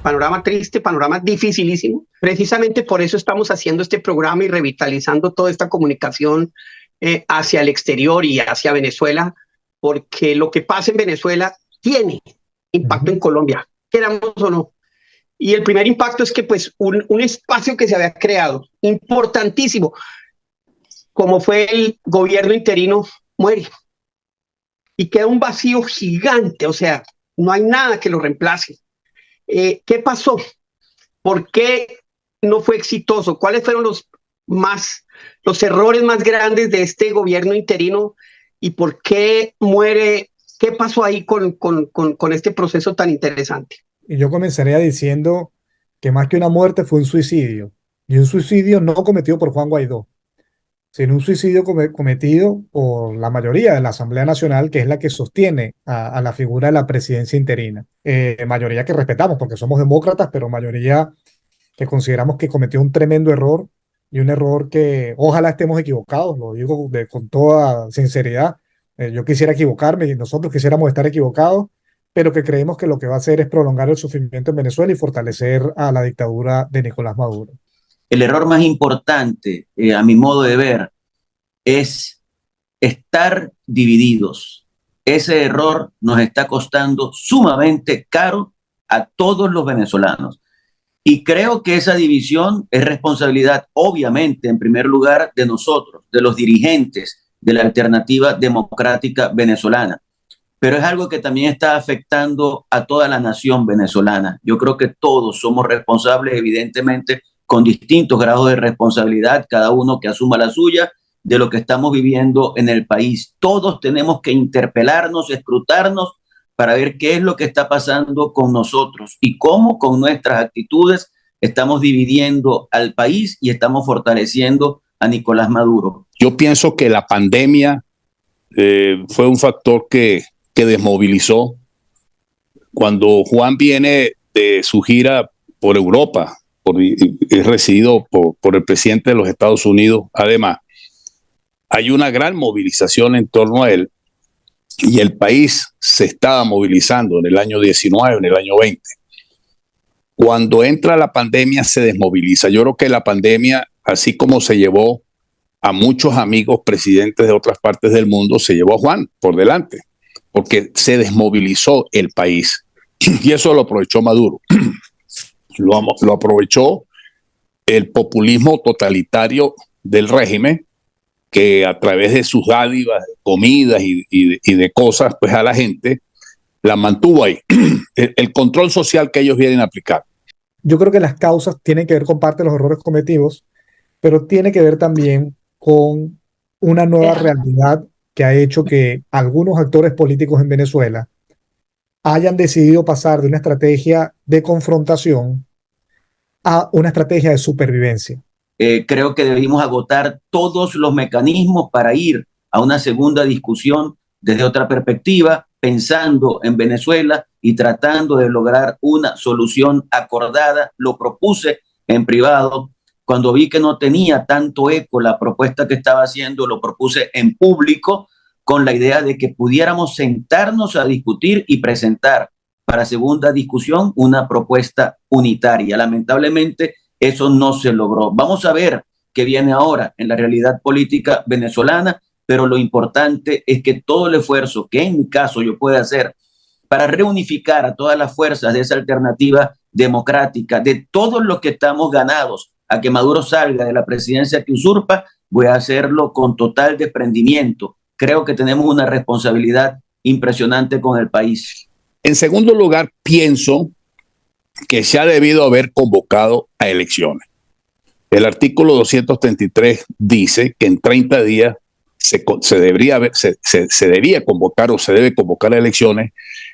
panorama triste, panorama dificilísimo. Precisamente por eso estamos haciendo este programa y revitalizando toda esta comunicación hacia el exterior y hacia Venezuela, porque lo que pasa en Venezuela tiene impacto en Colombia, queramos o no. Y el primer impacto es que pues un espacio que se había creado, importantísimo, como fue el gobierno interino, muere. Y queda un vacío gigante, o sea, no hay nada que lo reemplace. ¿Qué pasó? ¿Por qué no fue exitoso? ¿Cuáles fueron los errores más grandes de este gobierno interino? ¿Y por qué muere? ¿Qué pasó ahí con este proceso tan interesante? Y yo comenzaría diciendo que más que una muerte fue un suicidio. Y un suicidio no cometido por Juan Guaidó, sino un suicidio cometido por la mayoría de la Asamblea Nacional, que es la que sostiene a la figura de la presidencia interina. Mayoría que respetamos porque somos demócratas, pero mayoría que consideramos que cometió un tremendo error y un error que ojalá estemos equivocados, lo digo con toda sinceridad. Yo quisiera equivocarme y nosotros quisiéramos estar equivocados, pero que creemos que lo que va a hacer es prolongar el sufrimiento en Venezuela y fortalecer a la dictadura de Nicolás Maduro. El error más importante, a mi modo de ver, es estar divididos. Ese error nos está costando sumamente caro a todos los venezolanos. Y creo que esa división es responsabilidad, obviamente, en primer lugar, de nosotros, de los dirigentes de la alternativa democrática venezolana. Pero es algo que también está afectando a toda la nación venezolana. Yo creo que todos somos responsables, evidentemente, con distintos grados de responsabilidad, cada uno que asuma la suya, de lo que estamos viviendo en el país. Todos tenemos que interpelarnos, escrutarnos para ver qué es lo que está pasando con nosotros y cómo con nuestras actitudes estamos dividiendo al país y estamos fortaleciendo a Nicolás Maduro. Yo pienso que la pandemia fue un factor que desmovilizó. Cuando Juan viene de su gira por Europa, es recibido por el presidente de los Estados Unidos, además, hay una gran movilización en torno a él y el país se estaba movilizando en el año 19, en el año 20. Cuando entra la pandemia se desmoviliza. Yo creo que la pandemia, así como se llevó a muchos amigos presidentes de otras partes del mundo, se llevó a Juan por delante, porque se desmovilizó el país. Y eso lo aprovechó Maduro. Lo aprovechó el populismo totalitario del régimen, que a través de sus dádivas, de comidas y de cosas, pues a la gente la mantuvo ahí. El control social que ellos vienen a aplicar. Yo creo que las causas tienen que ver con parte de los errores cometidos, pero tiene que ver también con una nueva realidad que ha hecho que algunos actores políticos en Venezuela hayan decidido pasar de una estrategia de confrontación a una estrategia de supervivencia. Creo que debimos agotar todos los mecanismos para ir a una segunda discusión desde otra perspectiva, pensando en Venezuela y tratando de lograr una solución acordada. Lo propuse en privado. Cuando vi que no tenía tanto eco la propuesta que estaba haciendo, lo propuse en público con la idea de que pudiéramos sentarnos a discutir y presentar para segunda discusión una propuesta unitaria. Lamentablemente, eso no se logró. Vamos a ver qué viene ahora en la realidad política venezolana, pero lo importante es que todo el esfuerzo que en mi caso yo pueda hacer para reunificar a todas las fuerzas de esa alternativa democrática, de todos los que estamos ganados a que Maduro salga de la presidencia que usurpa, voy a hacerlo con total desprendimiento. Creo que tenemos una responsabilidad impresionante con el país. En segundo lugar, pienso que se ha debido haber convocado a elecciones. El artículo 233 dice que en 30 días se debía convocar o se debe convocar a elecciones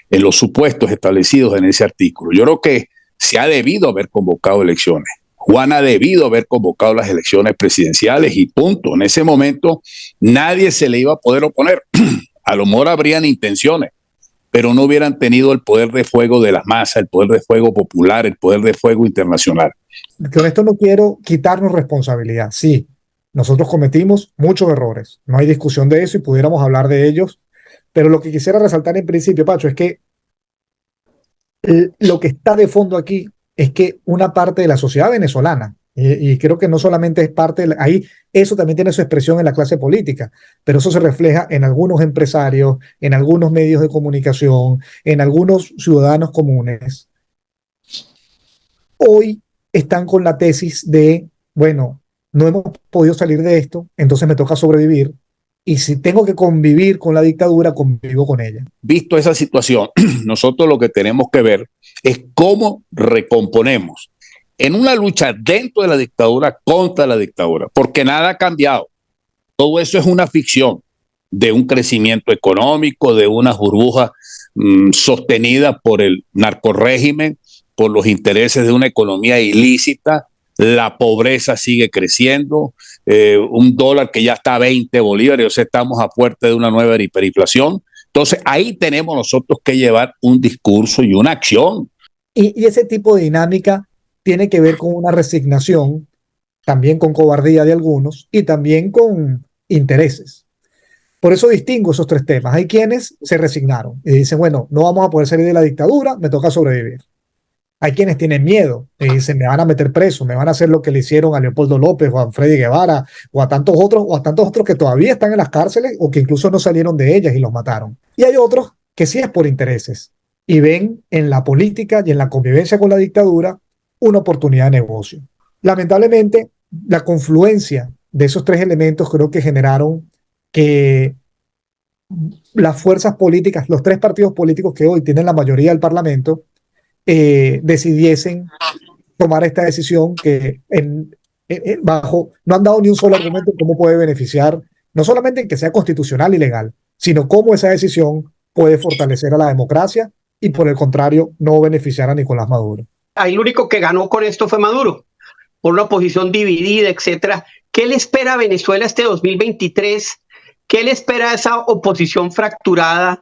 en los supuestos establecidos en ese artículo. Yo creo que se ha debido haber convocado elecciones. Juan ha debido haber convocado las elecciones presidenciales y punto. En ese momento nadie se le iba a poder oponer. A lo mejor habrían intenciones, pero no hubieran tenido el poder de fuego de las masas, el poder de fuego popular, el poder de fuego internacional. Con esto no quiero quitarnos responsabilidad. Sí, nosotros cometimos muchos errores. No hay discusión de eso y pudiéramos hablar de ellos. Pero lo que quisiera resaltar en principio, Pacho, es que lo que está de fondo aquí es que una parte de la sociedad venezolana, y creo que no solamente es parte, ahí eso también tiene su expresión en la clase política, pero eso se refleja en algunos empresarios, en algunos medios de comunicación, en algunos ciudadanos comunes. Hoy están con la tesis de, bueno, no hemos podido salir de esto, entonces me toca sobrevivir, y si tengo que convivir con la dictadura, convivo con ella. Visto esa situación, nosotros lo que tenemos que ver es cómo recomponemos en una lucha dentro de la dictadura contra la dictadura, porque nada ha cambiado. Todo eso es una ficción de un crecimiento económico, de una burbuja sostenida por el narcorrégimen, por los intereses de una economía ilícita. La pobreza sigue creciendo, un dólar que ya está a 20 bolívares, o sea, estamos a puerta de una nueva hiperinflación. Entonces, ahí tenemos nosotros que llevar un discurso y una acción. Y ese tipo de dinámica tiene que ver con una resignación, también con cobardía de algunos y también con intereses. Por eso distingo esos tres temas. Hay quienes se resignaron y dicen, bueno, no vamos a poder salir de la dictadura, me toca sobrevivir. Hay quienes tienen miedo y dicen, me van a meter preso, me van a hacer lo que le hicieron a Leopoldo López o a Freddy Guevara o a tantos otros que todavía están en las cárceles o que incluso no salieron de ellas y los mataron. Y hay otros que sí es por intereses y ven en la política y en la convivencia con la dictadura una oportunidad de negocio. Lamentablemente, la confluencia de esos tres elementos creo que generaron que las fuerzas políticas, los tres partidos políticos que hoy tienen la mayoría del Parlamento, decidiesen tomar esta decisión que no han dado ni un solo argumento de cómo puede beneficiar, no solamente en que sea constitucional y legal, sino cómo esa decisión puede fortalecer a la democracia y por el contrario no beneficiar a Nicolás Maduro. Ahí lo único que ganó con esto fue Maduro, por una oposición dividida, etcétera. ¿Qué le espera a Venezuela este 2023? ¿Qué le espera a esa oposición fracturada?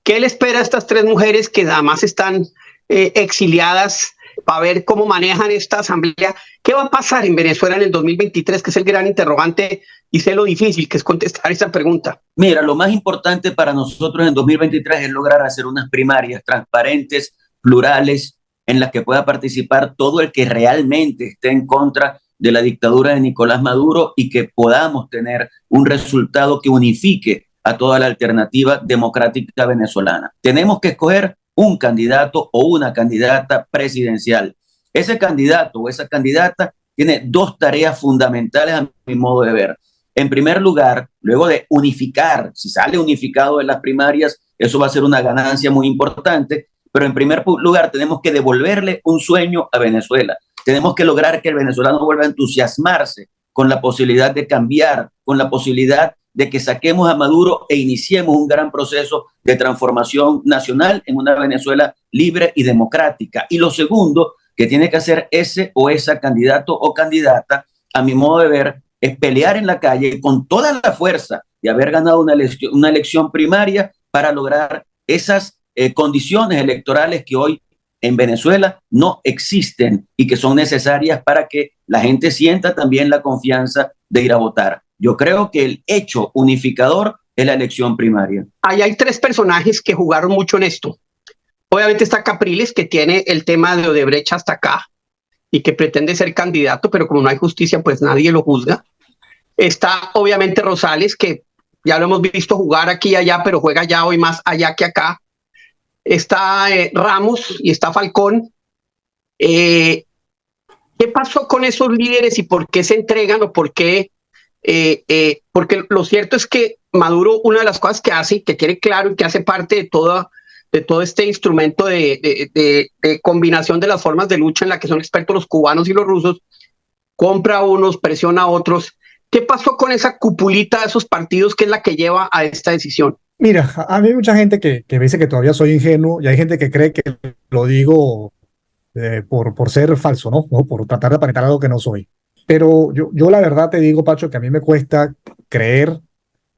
¿Qué le espera a estas tres mujeres que además están exiliadas para ver cómo manejan esta asamblea? ¿Qué va a pasar en Venezuela en el 2023? Que es el gran interrogante y sé lo difícil que es contestar esa pregunta. Mira, lo más importante para nosotros en 2023 es lograr hacer unas primarias transparentes, plurales, en las que pueda participar todo el que realmente esté en contra de la dictadura de Nicolás Maduro y que podamos tener un resultado que unifique a toda la alternativa democrática venezolana. Tenemos que escoger un candidato o una candidata presidencial. Ese candidato o esa candidata tiene dos tareas fundamentales a mi modo de ver. En primer lugar, luego de unificar, si sale unificado en las primarias, eso va a ser una ganancia muy importante, pero en primer lugar tenemos que devolverle un sueño a Venezuela. Tenemos que lograr que el venezolano vuelva a entusiasmarse con la posibilidad de cambiar, con la posibilidad de que saquemos a Maduro e iniciemos un gran proceso de transformación nacional en una Venezuela libre y democrática. Y lo segundo que tiene que hacer ese o esa candidato o candidata, a mi modo de ver, es pelear en la calle con toda la fuerza de haber ganado una elección primaria para lograr esas condiciones electorales que hoy en Venezuela no existen y que son necesarias para que la gente sienta también la confianza de ir a votar. Yo creo que el hecho unificador es la elección primaria. Ahí hay tres personajes que jugaron mucho en esto. Obviamente está Capriles, que tiene el tema de Odebrecht hasta acá y que pretende ser candidato, pero como no hay justicia, pues nadie lo juzga. Está obviamente Rosales, que ya lo hemos visto jugar aquí y allá, pero juega ya hoy más allá que acá. Está Ramos y está Falcón. ¿Qué pasó con esos líderes y por qué se entregan o por qué? Porque lo cierto es que Maduro, una de las cosas que hace, que tiene claro y que hace parte de todo este instrumento de combinación de las formas de lucha en la que son expertos los cubanos y los rusos, compra a unos, presiona a otros. ¿Qué pasó con esa cupulita de esos partidos que es la que lleva a esta decisión? Mira, a mí hay mucha gente que me dice que todavía soy ingenuo y hay gente que cree que lo digo por ser falso, ¿no? O por tratar de aparentar algo que no soy. Pero yo la verdad te digo, Pacho, que a mí me cuesta creer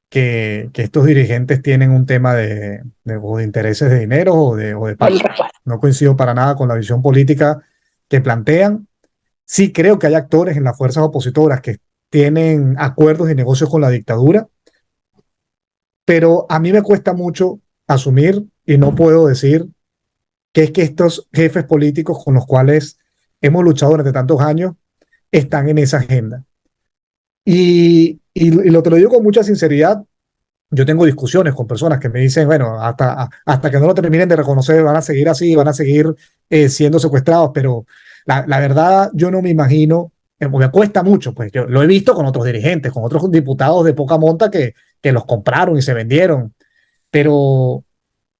que estos dirigentes tienen un tema o de intereses de dinero o de paz. No coincido para nada con la visión política que plantean. Sí creo que hay actores en las fuerzas opositoras que tienen acuerdos y negocios con la dictadura, pero a mí me cuesta mucho asumir y no puedo decir que es que estos jefes políticos con los cuales hemos luchado durante tantos años, están en esa agenda. Y te lo digo con mucha sinceridad. Yo tengo discusiones con personas que me dicen, bueno, hasta que no lo terminen de reconocer, van a seguir así, van a seguir siendo secuestrados, pero la verdad yo no me imagino, me cuesta mucho, pues yo lo he visto con otros dirigentes, con otros diputados de poca monta que los compraron y se vendieron, pero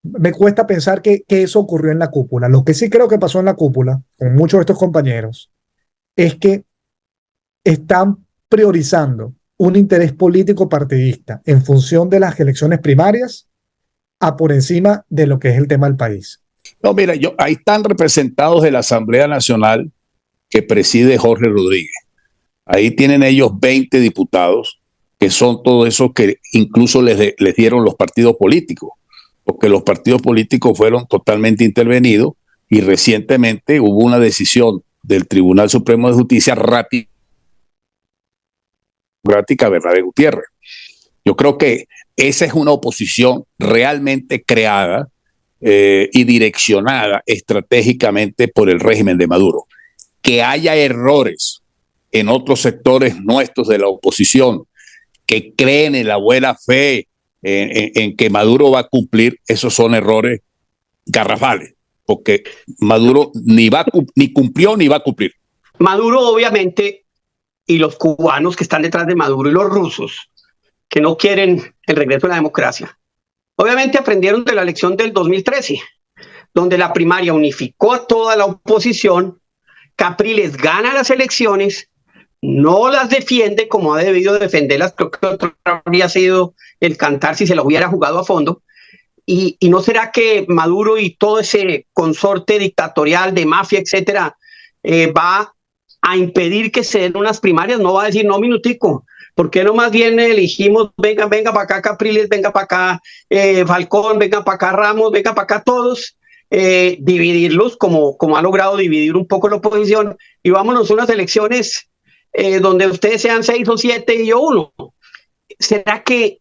me cuesta pensar que eso ocurrió en la cúpula. Lo que sí creo que pasó en la cúpula, con muchos de estos compañeros, es que están priorizando un interés político partidista en función de las elecciones primarias a por encima de lo que es el tema del país. No, mira, ahí están representados de la Asamblea Nacional que preside Jorge Rodríguez. Ahí tienen ellos 20 diputados, que son todos esos que incluso les dieron los partidos políticos, porque los partidos políticos fueron totalmente intervenidos y recientemente hubo una decisión del Tribunal Supremo de Justicia ratificada Bernabé Gutiérrez. Yo creo que esa es una oposición realmente creada y direccionada estratégicamente por el régimen de Maduro. Que haya errores en otros sectores nuestros de la oposición que creen en la buena fe en que Maduro va a cumplir, esos son errores garrafales, porque Maduro ni cumplió ni va a cumplir. Maduro, obviamente, y los cubanos que están detrás de Maduro y los rusos que no quieren el regreso a la democracia, obviamente aprendieron de la elección del 2013, donde la primaria unificó a toda la oposición. Capriles gana las elecciones, no las defiende como ha debido defenderlas. Creo que otro habría sido el cantar si se lo hubiera jugado a fondo. Y no será que Maduro y todo ese consorte dictatorial de mafia, etcétera, va a impedir que se den unas primarias. No va a decir, no, minutico, ¿por qué no más bien elegimos, venga para acá Capriles, venga para acá Falcón, venga para acá Ramos, venga para acá todos, dividirlos como ha logrado dividir un poco la oposición, y vámonos a unas elecciones donde ustedes sean 6 o 7 y yo 1? ¿Será que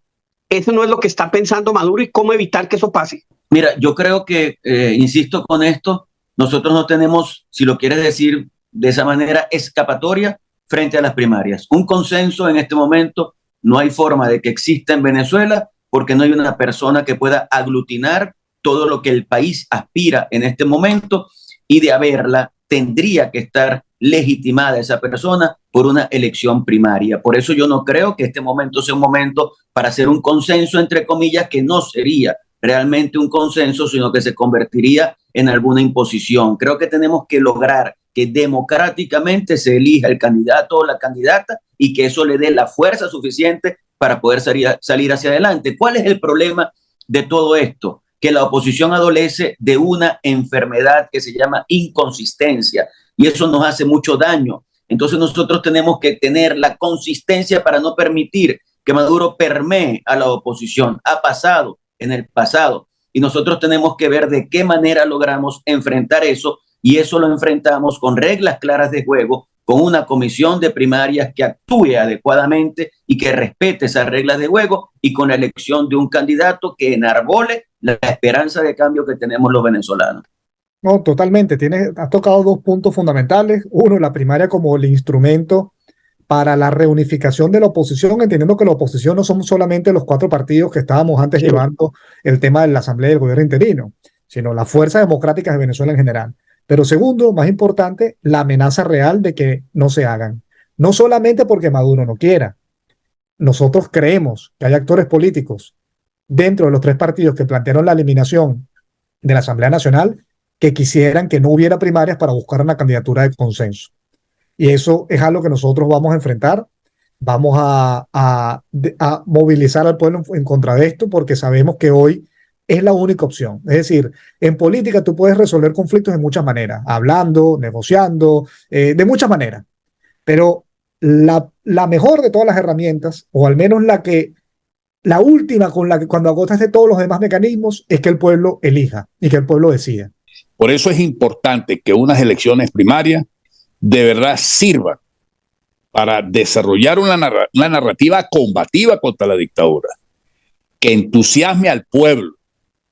eso no es lo que está pensando Maduro y cómo evitar que eso pase? Mira, yo creo que, insisto con esto, nosotros no tenemos, si lo quieres decir de esa manera, escapatoria frente a las primarias. Un consenso en este momento no hay forma de que exista en Venezuela, porque no hay una persona que pueda aglutinar todo lo que el país aspira en este momento, y de haberla tendría que estar legitimada esa persona por una elección primaria. Por eso yo no creo que este momento sea un momento para hacer un consenso, entre comillas, que no sería realmente un consenso, sino que se convertiría en alguna imposición. Creo que tenemos que lograr que democráticamente se elija el candidato o la candidata y que eso le dé la fuerza suficiente para poder salir hacia adelante. ¿Cuál es el problema de todo esto? Que la oposición adolece de una enfermedad que se llama inconsistencia, y eso nos hace mucho daño. Entonces nosotros tenemos que tener la consistencia para no permitir que Maduro permee a la oposición. Ha pasado en el pasado y nosotros tenemos que ver de qué manera logramos enfrentar eso, y eso lo enfrentamos con reglas claras de juego, con una comisión de primarias que actúe adecuadamente y que respete esas reglas de juego, y con la elección de un candidato que enarbole la esperanza de cambio que tenemos los venezolanos. No, totalmente. Has tocado dos puntos fundamentales. Uno, la primaria como el instrumento para la reunificación de la oposición, entendiendo que la oposición no son solamente los 4 partidos que estábamos antes llevando el tema de la Asamblea y el gobierno interino, sino las fuerzas democráticas de Venezuela en general. Pero segundo, más importante, la amenaza real de que no se hagan. No solamente porque Maduro no quiera. Nosotros creemos que hay actores políticos dentro de los 3 partidos que plantearon la eliminación de la Asamblea Nacional que quisieran que no hubiera primarias para buscar una candidatura de consenso. Y eso es algo que nosotros vamos a enfrentar. Vamos a movilizar al pueblo en contra de esto, porque sabemos que hoy es la única opción. Es decir, en política tú puedes resolver conflictos de muchas maneras, hablando, negociando, de muchas maneras. Pero la mejor de todas las herramientas, o al menos la última con la que cuando agotas de todos los demás mecanismos, es que el pueblo elija y que el pueblo decida. Por eso es importante que unas elecciones primarias de verdad sirvan para desarrollar una narrativa combativa contra la dictadura, que entusiasme al pueblo,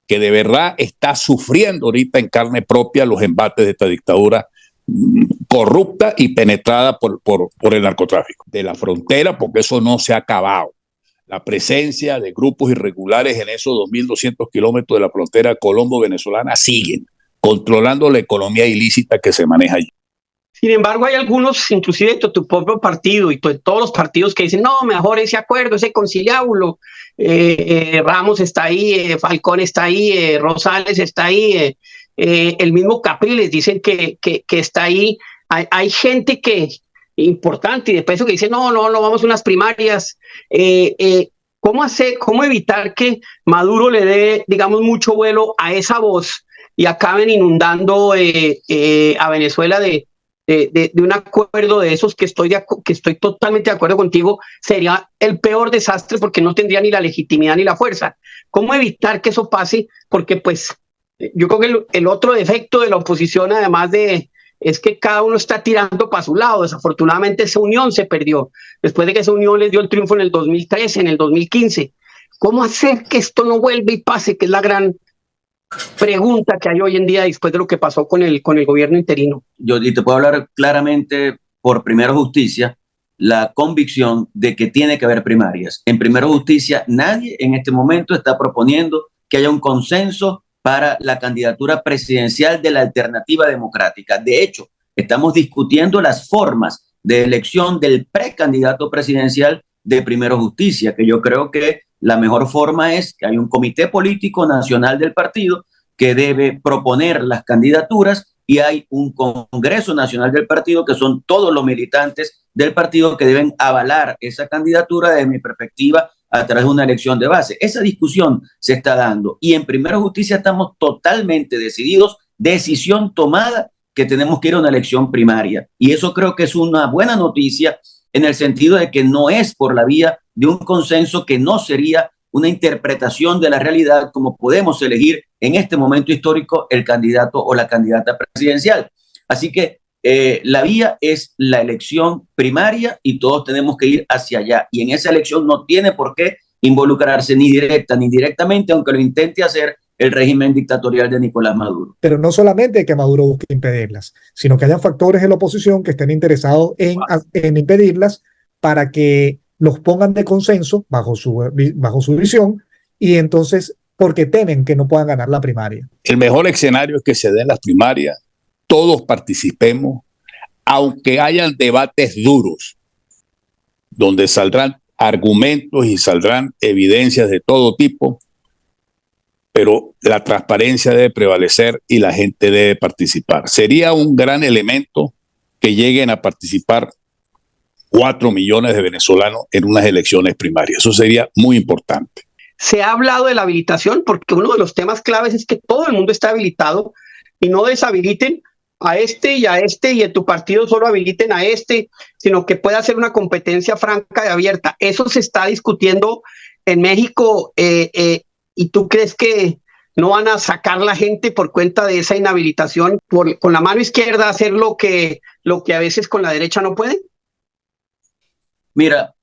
que de verdad está sufriendo ahorita en carne propia los embates de esta dictadura, corrupta y penetrada por el narcotráfico. De la frontera, porque eso no se ha acabado. La presencia de grupos irregulares en esos 2.200 kilómetros de la frontera colombo-venezolana siguen controlando la economía ilícita que se maneja allí. Sin embargo, hay algunos, inclusive de tu propio partido y de todos los partidos, que dicen, no, mejor ese acuerdo, ese conciliábulo. Ramos está ahí, Falcón está ahí, Rosales está ahí, el mismo Capriles dicen que está ahí. Hay gente importante y de peso que dice, no, vamos a unas primarias. ¿Cómo evitar que Maduro le dé, digamos, mucho vuelo a esa voz y acaben inundando a Venezuela de un acuerdo de esos que estoy totalmente de acuerdo contigo? Sería el peor desastre porque no tendría ni la legitimidad ni la fuerza. ¿Cómo evitar que eso pase? Porque pues yo creo que el otro defecto de la oposición, además es que cada uno está tirando para su lado. Desafortunadamente esa unión se perdió después de que esa unión les dio el triunfo en el 2013, en el 2015. ¿Cómo hacer que esto no vuelva y pase? Que es la gran pregunta que hay hoy en día después de lo que pasó con el gobierno interino. Y te puedo hablar claramente por Primero Justicia, la convicción de que tiene que haber primarias. En Primero Justicia, nadie en este momento está proponiendo que haya un consenso para la candidatura presidencial de la Alternativa Democrática. De hecho, estamos discutiendo las formas de elección del precandidato presidencial de Primero Justicia, que yo creo que la mejor forma es que hay un comité político nacional del partido que debe proponer las candidaturas y hay un Congreso Nacional del partido que son todos los militantes del partido que deben avalar esa candidatura desde mi perspectiva a través de una elección de base. Esa discusión se está dando y en Primero Justicia estamos totalmente decididos, decisión tomada, que tenemos que ir a una elección primaria. Y eso creo que es una buena noticia en el sentido de que no es por la vía de un consenso, que no sería una interpretación de la realidad como podemos elegir en este momento histórico el candidato o la candidata presidencial. Así que la vía es la elección primaria y todos tenemos que ir hacia allá. Y en esa elección no tiene por qué involucrarse ni directa ni indirectamente, aunque lo intente hacer el régimen dictatorial de Nicolás Maduro. Pero no solamente que Maduro busque impedirlas, sino que hayan factores en la oposición que estén interesados en impedirlas para que los pongan de consenso bajo su visión y entonces porque temen que no puedan ganar la primaria. El mejor escenario es que se den las primarias, todos participemos, aunque hayan debates duros, donde saldrán argumentos y saldrán evidencias de todo tipo, pero la transparencia debe prevalecer y la gente debe participar. Sería un gran elemento que lleguen a participar 4 millones de venezolanos en unas elecciones primarias. Eso sería muy importante. Se ha hablado de la habilitación porque uno de los temas claves es que todo el mundo está habilitado y no deshabiliten a este y en tu partido solo habiliten a este, sino que pueda ser una competencia franca y abierta. Eso se está discutiendo en México y tú crees que no van a sacar la gente por cuenta de esa inhabilitación, con la mano izquierda hacer lo que a veces con la derecha no pueden. Mira,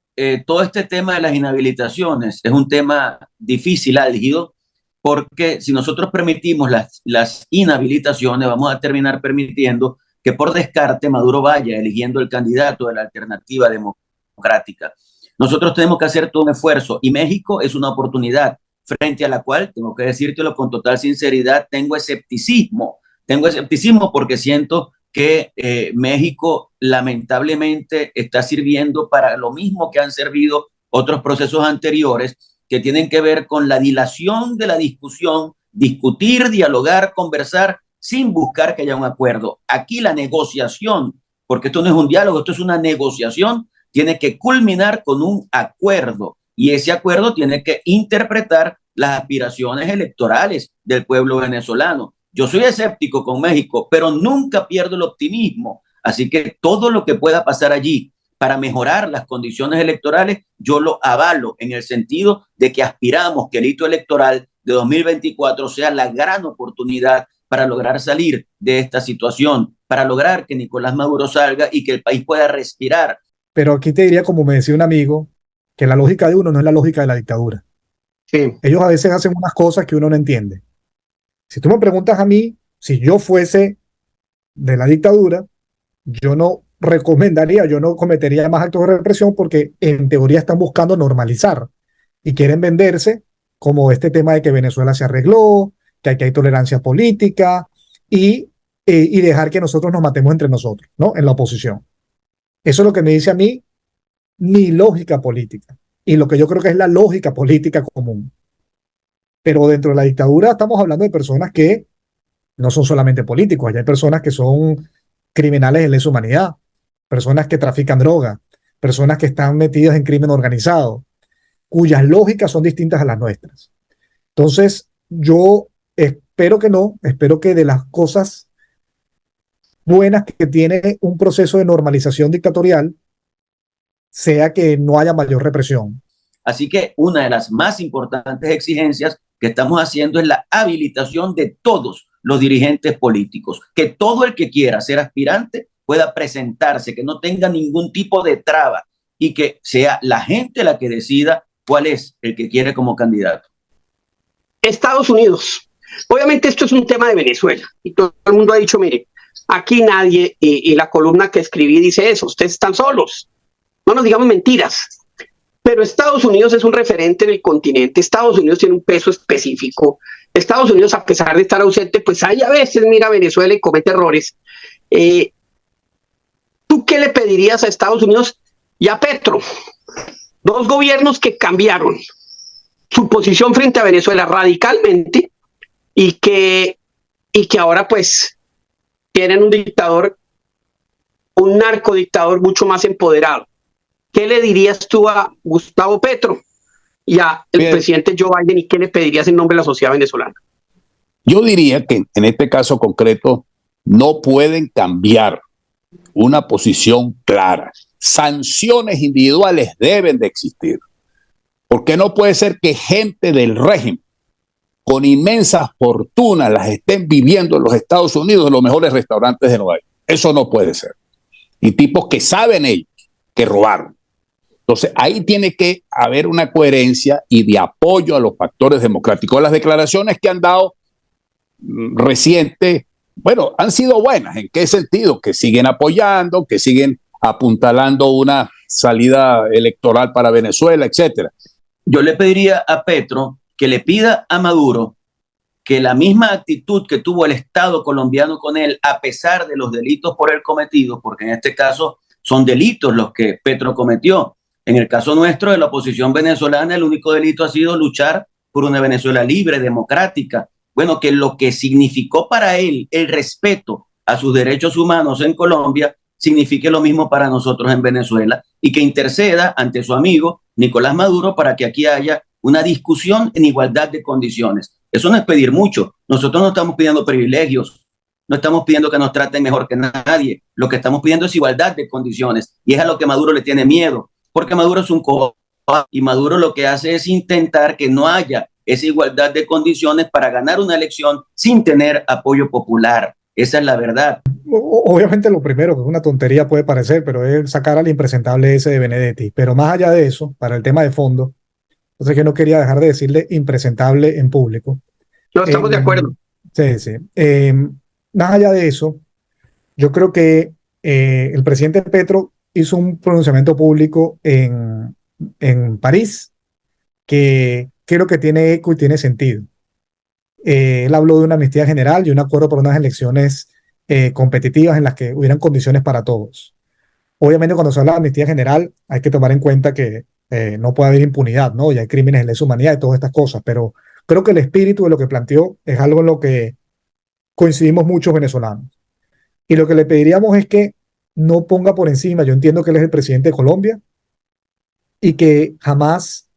todo este tema de las inhabilitaciones es un tema difícil, álgido, porque si nosotros permitimos las inhabilitaciones, vamos a terminar permitiendo que por descarte Maduro vaya eligiendo el candidato de la Alternativa Democrática. Nosotros tenemos que hacer todo un esfuerzo y México es una oportunidad frente a la cual, tengo que decírtelo con total sinceridad, tengo escepticismo porque siento que México lamentablemente está sirviendo para lo mismo que han servido otros procesos anteriores que tienen que ver con la dilación de la discusión, discutir, dialogar, conversar, sin buscar que haya un acuerdo. Aquí la negociación, porque esto no es un diálogo, esto es una negociación, tiene que culminar con un acuerdo y ese acuerdo tiene que interpretar las aspiraciones electorales del pueblo venezolano. Yo soy escéptico con México, pero nunca pierdo el optimismo. Así que todo lo que pueda pasar allí para mejorar las condiciones electorales, yo lo avalo en el sentido de que aspiramos que el hito electoral de 2024 sea la gran oportunidad para lograr salir de esta situación, para lograr que Nicolás Maduro salga y que el país pueda respirar. Pero aquí te diría, como me decía un amigo, que la lógica de uno no es la lógica de la dictadura. Sí. Ellos a veces hacen unas cosas que uno no entiende. Si tú me preguntas a mí, si yo fuese de la dictadura, yo no recomendaría, yo no cometería más actos de represión porque en teoría están buscando normalizar y quieren venderse como este tema de que Venezuela se arregló, que aquí hay tolerancia política y dejar que nosotros nos matemos entre nosotros, ¿no? En la oposición. Eso es lo que me dice a mí mi lógica política y lo que yo creo que es la lógica política común. Pero dentro de la dictadura estamos hablando de personas que no son solamente políticos, allá hay personas que son criminales de lesa humanidad, personas que trafican droga, personas que están metidas en crimen organizado, cuyas lógicas son distintas a las nuestras. Entonces, yo espero que no, espero que de las cosas buenas que tiene un proceso de normalización dictatorial sea que no haya mayor represión. Así que una de las más importantes exigencias que estamos haciendo es la habilitación de todos los dirigentes políticos, que todo el que quiera ser aspirante pueda presentarse, que no tenga ningún tipo de traba y que sea la gente la que decida cuál es el que quiere como candidato. Estados Unidos. Obviamente esto es un tema de Venezuela y todo el mundo ha dicho, mire, aquí nadie, y la columna que escribí dice eso, ustedes están solos, no nos digamos mentiras. Pero Estados Unidos es un referente en el continente, Estados Unidos tiene un peso específico, Estados Unidos, a pesar de estar ausente, pues hay a veces mira a Venezuela y comete errores. ¿Tú qué le pedirías a Estados Unidos y a Petro? Dos gobiernos que cambiaron su posición frente a Venezuela radicalmente y que ahora pues tienen un dictador, un narcodictador mucho más empoderado. ¿Qué le dirías tú a Gustavo Petro y al presidente Joe Biden y qué le pedirías en nombre de la sociedad venezolana? Yo diría que en este caso concreto no pueden cambiar una posición clara. Sanciones individuales deben de existir, porque no puede ser que gente del régimen con inmensas fortunas las estén viviendo en los Estados Unidos en los mejores restaurantes de Nueva York. Eso no puede ser. Y tipos que saben ellos que robaron. Entonces, ahí tiene que haber una coherencia y de apoyo a los factores democráticos. Las declaraciones que han dado recientes, bueno, han sido buenas. ¿En qué sentido? Que siguen apoyando, que siguen apuntalando una salida electoral para Venezuela, etcétera. Yo le pediría a Petro que le pida a Maduro que la misma actitud que tuvo el Estado colombiano con él, a pesar de los delitos por él cometidos, porque en este caso son delitos los que Petro cometió. En el caso nuestro de la oposición venezolana, el único delito ha sido luchar por una Venezuela libre, democrática. Bueno, que lo que significó para él el respeto a sus derechos humanos en Colombia, signifique lo mismo para nosotros en Venezuela y que interceda ante su amigo Nicolás Maduro para que aquí haya una discusión en igualdad de condiciones. Eso no es pedir mucho. Nosotros no estamos pidiendo privilegios, no estamos pidiendo que nos traten mejor que nadie. Lo que estamos pidiendo es igualdad de condiciones y es a lo que Maduro le tiene miedo. Porque Maduro es un cobarde y Maduro lo que hace es intentar que no haya esa igualdad de condiciones para ganar una elección sin tener apoyo popular. Esa es la verdad. Obviamente lo primero, que es una tontería puede parecer, pero es sacar al impresentable ese de Benedetti. Pero más allá de eso, para el tema de fondo, entonces que no quería dejar de decirle impresentable en público. No estamos de acuerdo. Sí, sí. Más allá de eso, yo creo que el presidente Petro hizo un pronunciamiento público en París que creo que tiene eco y tiene sentido. Él habló de una amnistía general y un acuerdo por unas elecciones competitivas en las que hubieran condiciones para todos. Obviamente cuando se habla de amnistía general hay que tomar en cuenta que no puede haber impunidad, ¿no? Y hay crímenes de lesa humanidad y todas estas cosas, pero creo que el espíritu de lo que planteó es algo en lo que coincidimos muchos venezolanos. Y lo que le pediríamos es que no ponga por encima, yo entiendo que él es el presidente de Colombia y que jamás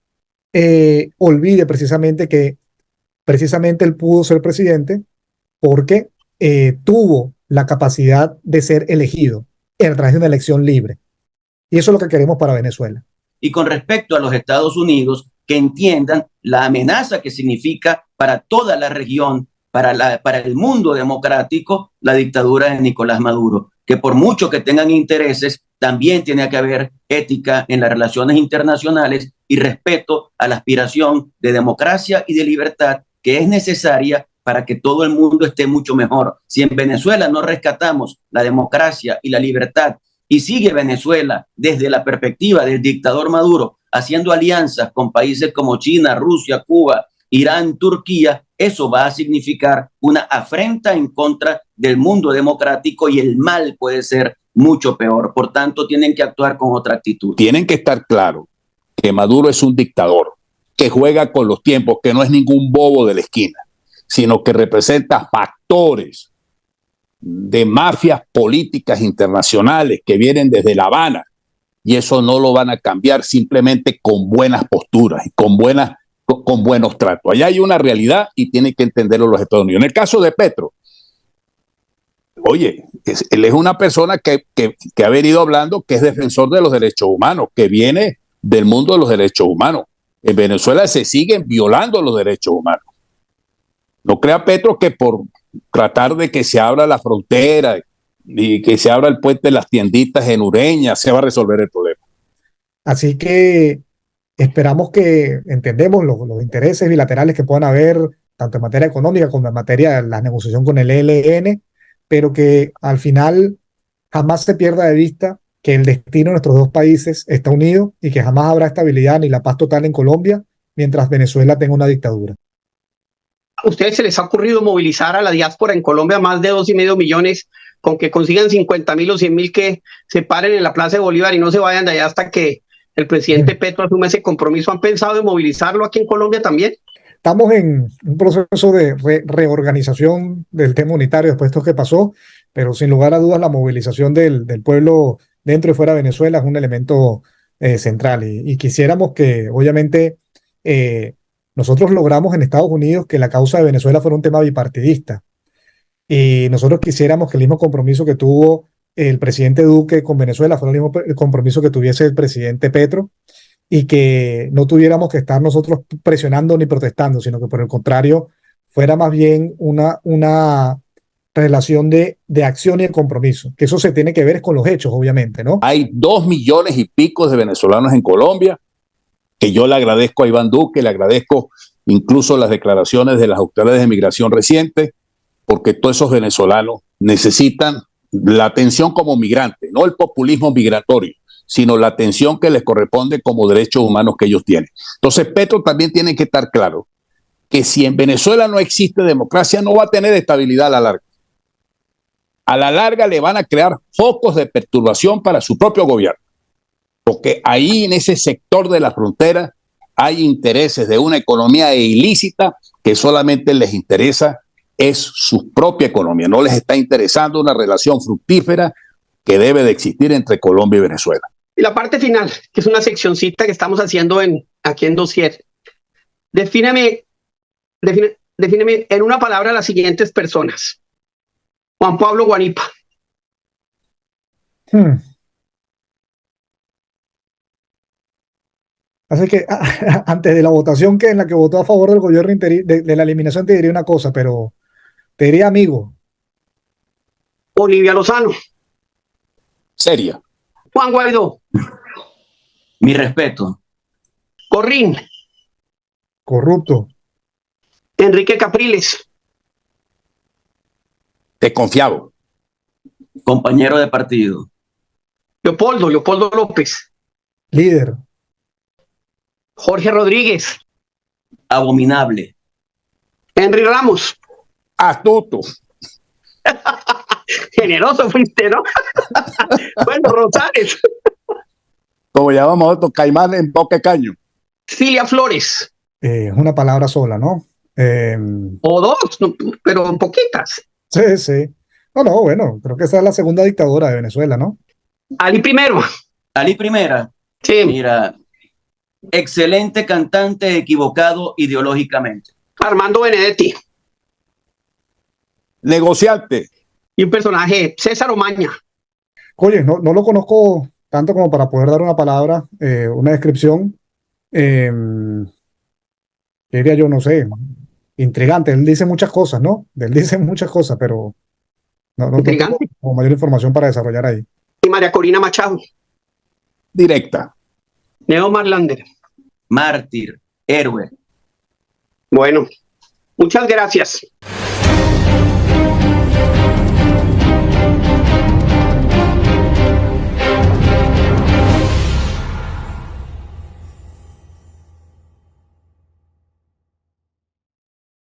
olvide precisamente que precisamente él pudo ser presidente porque tuvo la capacidad de ser elegido a través de una elección libre. Y eso es lo que queremos para Venezuela. Y con respecto a los Estados Unidos, que entiendan la amenaza que significa para toda la región, para el mundo democrático, la dictadura de Nicolás Maduro. Que por mucho que tengan intereses, también tiene que haber ética en las relaciones internacionales y respeto a la aspiración de democracia y de libertad que es necesaria para para que todo el mundo esté mucho mejor. Si en Venezuela no rescatamos la democracia y la libertad y sigue Venezuela desde la perspectiva del dictador Maduro haciendo alianzas con países como China, Rusia, Cuba, Irán, Turquía, eso va a significar una afrenta en contra del mundo democrático y el mal puede ser mucho peor. Por tanto, tienen que actuar con otra actitud. Tienen que estar claros que Maduro es un dictador, que juega con los tiempos, que no es ningún bobo de la esquina, sino que representa factores de mafias políticas internacionales que vienen desde La Habana, y eso no lo van a cambiar simplemente con buenas posturas y con buenos tratos. Allá hay una realidad y tienen que entenderlo los Estados Unidos. En el caso de Petro, oye, él es una persona que ha venido hablando que es defensor de los derechos humanos, que viene del mundo de los derechos humanos. En Venezuela se siguen violando los derechos humanos. No crea Petro que por tratar de que se abra la frontera y que se abra el puente de las tienditas en Ureña se va a resolver el problema. Así que esperamos que entendemos los intereses bilaterales que puedan haber, tanto en materia económica como en materia de la negociación con el ELN, pero que al final jamás se pierda de vista que el destino de nuestros dos países está unido y que jamás habrá estabilidad ni la paz total en Colombia mientras Venezuela tenga una dictadura. ¿A ustedes se les ha ocurrido movilizar a la diáspora en Colombia más de 2,5 millones con que consigan 50,000 o 100,000 que se paren en la Plaza de Bolívar y no se vayan de allá hasta que el presidente Petro asume ese compromiso? ¿Han pensado en movilizarlo aquí en Colombia también? Estamos en un proceso de reorganización del tema unitario después de esto que pasó, pero sin lugar a dudas la movilización del pueblo dentro y fuera de Venezuela es un elemento central y quisiéramos que obviamente nosotros logramos en Estados Unidos que la causa de Venezuela fuera un tema bipartidista y nosotros quisiéramos que el mismo compromiso que tuvo el presidente Duque con Venezuela fuera el mismo compromiso que tuviese el presidente Petro, y que no tuviéramos que estar nosotros presionando ni protestando, sino que por el contrario fuera más bien una relación de acción y de compromiso, que eso se tiene que ver con los hechos, obviamente, ¿no? Hay 2 millones y pico de venezolanos en Colombia, que yo le agradezco a Iván Duque, le agradezco incluso las declaraciones de las autoridades de migración recientes, porque todos esos venezolanos necesitan la atención como migrantes, no el populismo migratorio, sino la atención que les corresponde como derechos humanos que ellos tienen. Entonces, Petro también tiene que estar claro que si en Venezuela no existe democracia, no va a tener estabilidad a la larga. A la larga le van a crear focos de perturbación para su propio gobierno, porque ahí en ese sector de la frontera hay intereses de una economía ilícita que solamente les interesa es su propia economía, no les está interesando una relación fructífera que debe de existir entre Colombia y Venezuela. Y la parte final, que es una seccioncita que estamos haciendo aquí en Dossier. Defíneme en una palabra las siguientes personas. Juan Pablo Guanipa. Así que antes de la votación en la que votó a favor del gobierno de la eliminación te diría una cosa, pero te diría amigo. Olivia Lozano. Seria. Juan Guaidó. Mi respeto. Corrín. Corrupto. Enrique Capriles. Desconfiado. Compañero de partido. Leopoldo López. Líder. Jorge Rodríguez. Abominable. Henry Ramos. Astuto. Generoso fuiste, ¿no? Bueno, Rosales. Como llamamos a otros, caimán en boca de caño. Cilia Flores. Una palabra sola, ¿no? O dos, pero poquitas. Sí, sí. No, bueno, creo que esa es la segunda dictadura de Venezuela, ¿no? Ali Primero. Ali Primera. Sí. Mira, excelente cantante, equivocado ideológicamente. Armando Benedetti. Negociante. Y un personaje, César Omaña. Oye, no lo conozco tanto como para poder dar una palabra, una descripción. ¿Qué diría yo? No sé. Intrigante. Él dice muchas cosas, ¿no? Él dice muchas cosas, pero no tengo como mayor información para desarrollar ahí. Y María Corina Machado. Directa. Neo Marlander. Mártir, héroe. Bueno, Muchas gracias.